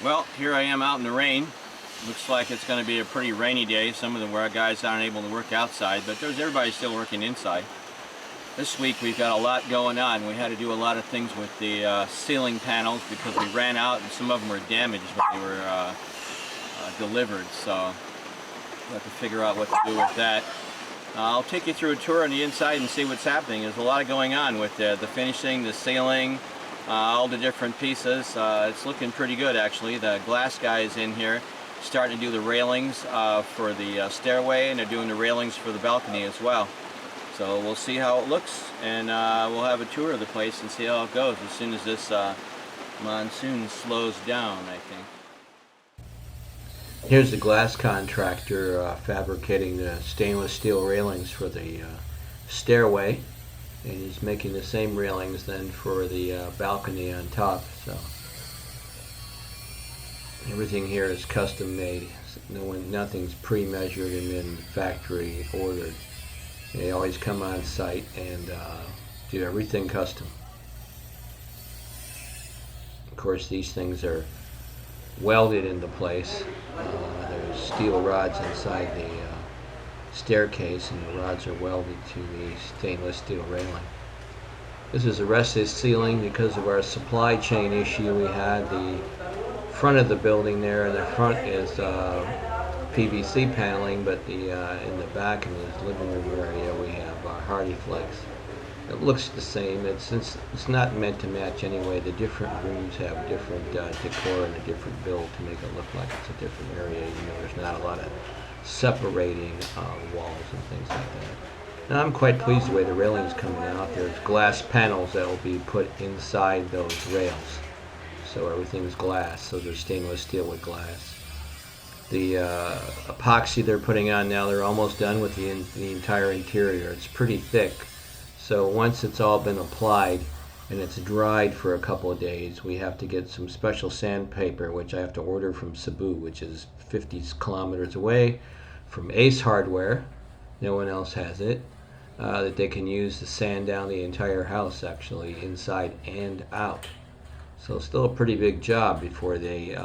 Well, here I am out in the rain. Looks like it's going to be a pretty rainy day. Some of the guys aren't able to work outside, but everybody's still working inside. This week we've got a lot going on. We had to do a lot of things with the ceiling panels because we ran out and some of them were damaged when they were delivered. So we'll have to figure out what to do with that. I'll take you through a tour on the inside and see what's happening. There's a lot going on with the finishing, the ceiling, all the different pieces. It's looking pretty good actually. The glass guy is in here starting to do the railings for the stairway, and they're doing the railings for the balcony as well. So we'll see how it looks, and we'll have a tour of the place and see how it goes as soon as this monsoon slows down, I think. Here's the glass contractor fabricating the stainless steel railings for the stairway, and he's making the same railings then for the balcony on top. So everything here is custom made. Nothing's pre-measured and then factory ordered. They always come on site and do everything custom. Of course, these things are welded into place. There's steel rods inside the staircase, and the rods are welded to the stainless steel railing. This is the rest of the ceiling. Because of our supply chain issue, we had the front of the building there, and the front is PVC paneling, but the in the back in the living room area we have hardy flex. It looks the same. It's not meant to match anyway. The different rooms have different decor and a different build to make it look like it's a different area. You know, there's not a lot of separating walls and things like that. And I'm quite pleased the way the railing's coming out. There's glass panels that will be put inside those rails. So everything's glass, so there's stainless steel with glass. The epoxy they're putting on now, they're almost done with the entire interior. It's pretty thick. So once it's all been applied and it's dried for a couple of days, we have to get some special sandpaper, which I have to order from Cebu, which is 50 kilometers away, from Ace Hardware. No one else has it. That they can use to sand down the entire house, actually, inside and out. So still a pretty big job before they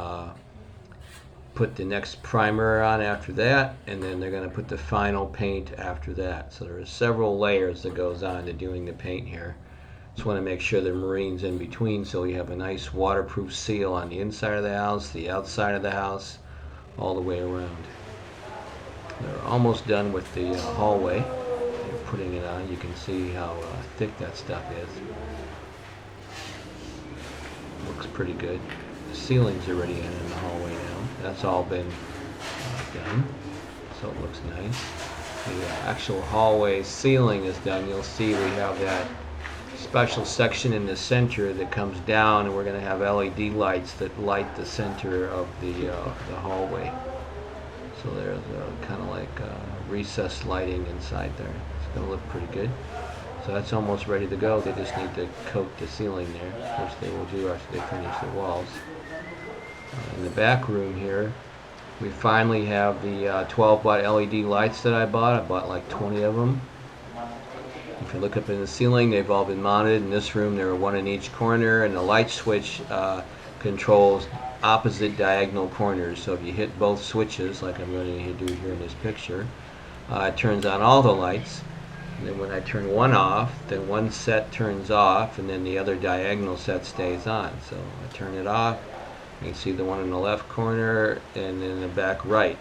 put the next primer on after that, and then they're going to put the final paint after that. So there are several layers that goes on to doing the paint here. Just want to make sure the marine's in between, so we have a nice waterproof seal on the inside of the house, the outside of the house, all the way around. They're almost done with the hallway. They're putting it on. You can see how thick that stuff is. Looks pretty good. The ceiling's already in the hallway now. That's all been done, so it looks nice. The actual hallway ceiling is done. You'll see we have that special section in the center that comes down, and we're going to have LED lights that light the center of the hallway. So there's kind of like recessed lighting inside there. It's going to look pretty good. So that's almost ready to go. They just need to coat the ceiling there, which they will do after they finish the walls. In the back room here, we finally have the 12 watt LED lights that I bought. I bought like 20 of them. If you look up in the ceiling, they've all been mounted. In this room, there are one in each corner, and the light switch controls opposite diagonal corners. So if you hit both switches, like I'm going to do here in this picture, it turns on all the lights. And then when I turn one off, then one set turns off, and then the other diagonal set stays on. So I turn it off. You can see the one in the left corner, and in the back right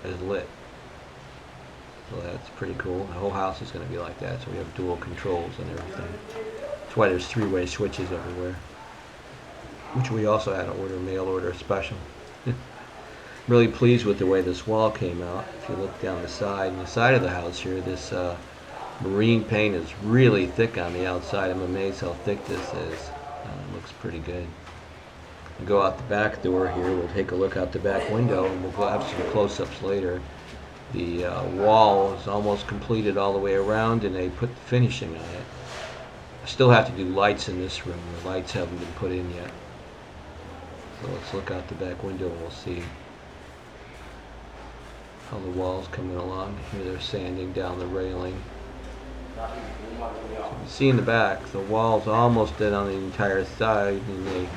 is lit. So that's pretty cool. The whole house is going to be like that, so we have dual controls and everything. That's why there's three-way switches everywhere, which we also had to order, mail order special. Really pleased with the way this wall came out. If you look down the side of the house here, this marine paint is really thick on the outside. I'm amazed how thick this is. It looks pretty good. We'll go out the back door here. We'll take a look out the back window, and we'll have some close-ups later. The wall is almost completed all the way around, and they put finishing on it. I still have to do lights in this room. The lights haven't been put in yet. So let's look out the back window and we'll see how the wall's coming along. Here they're sanding down the railing. So you can see in the back, the wall's almost done on the entire side, and they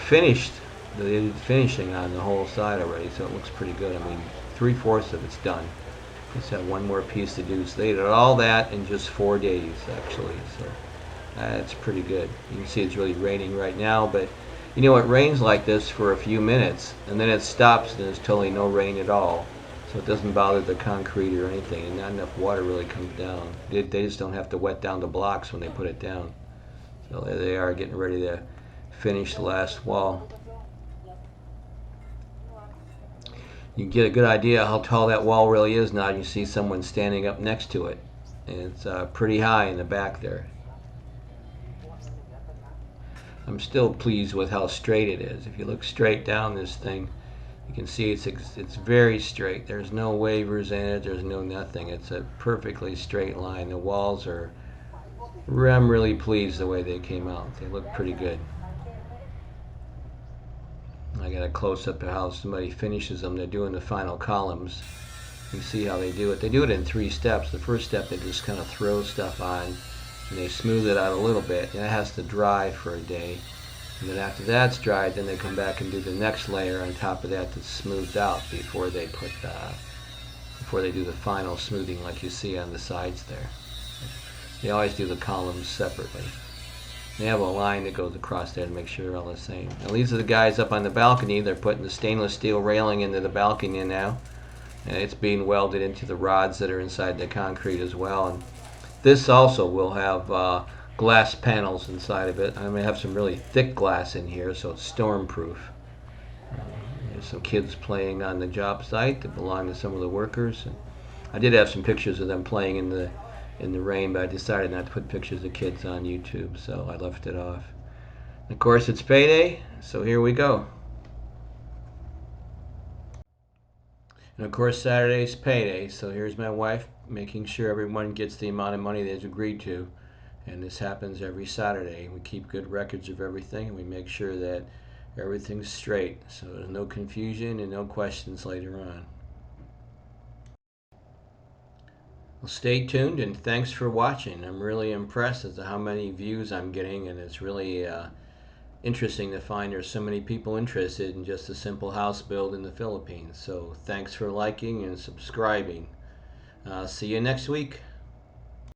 finished they're finishing on the whole side already, so it looks pretty good. I mean, 3/4 of it's done. Just have one more piece to do. So they did all that in just 4 days, actually. So that's pretty good. You can see it's really raining right now, but you know, it rains like this for a few minutes, and then it stops, and there's totally no rain at all. So it doesn't bother the concrete or anything, and not enough water really comes down. They just don't have to wet down the blocks when they put it down. So there they are, getting ready to finish the last wall. You get a good idea how tall that wall really is now. You see someone standing up next to it, and it's pretty high in the back there. I'm still pleased with how straight it is. If you look straight down this thing, you can see it's very straight. There's no wavers in it. There's no nothing. It's a perfectly straight line. The walls are. I'm really pleased the way they came out. They look pretty good. I got a close up of how somebody finishes them. They're doing the final columns. You see how they do it. They do it in 3 steps. The first step, they just kind of throw stuff on, and they smooth it out a little bit. And it has to dry for a day. And then after that's dried, then they come back and do the next layer on top of that that's smoothed out before they do the final smoothing like you see on the sides there. They always do the columns separately. They have a line that goes across there to make sure they're all the same. Now these are the guys up on the balcony. They're putting the stainless steel railing into the balcony now. And it's being welded into the rods that are inside the concrete as well. And this also will have glass panels inside of it. I'm going to have some really thick glass in here so it's storm proof. There's some kids playing on the job site that belong to some of the workers. And I did have some pictures of them playing in the rain, but I decided not to put pictures of kids on YouTube, so I left it off. Of course, it's payday, so here we go. And of course, Saturday's payday, so here's my wife making sure everyone gets the amount of money they've agreed to. And this happens every Saturday. We keep good records of everything, and we make sure that everything's straight, so there's no confusion and no questions later on. Well, stay tuned, and thanks for watching. I'm really impressed as to how many views I'm getting, and it's really interesting to find there's so many people interested in just a simple house build in the Philippines. So thanks for liking and subscribing. See you next week.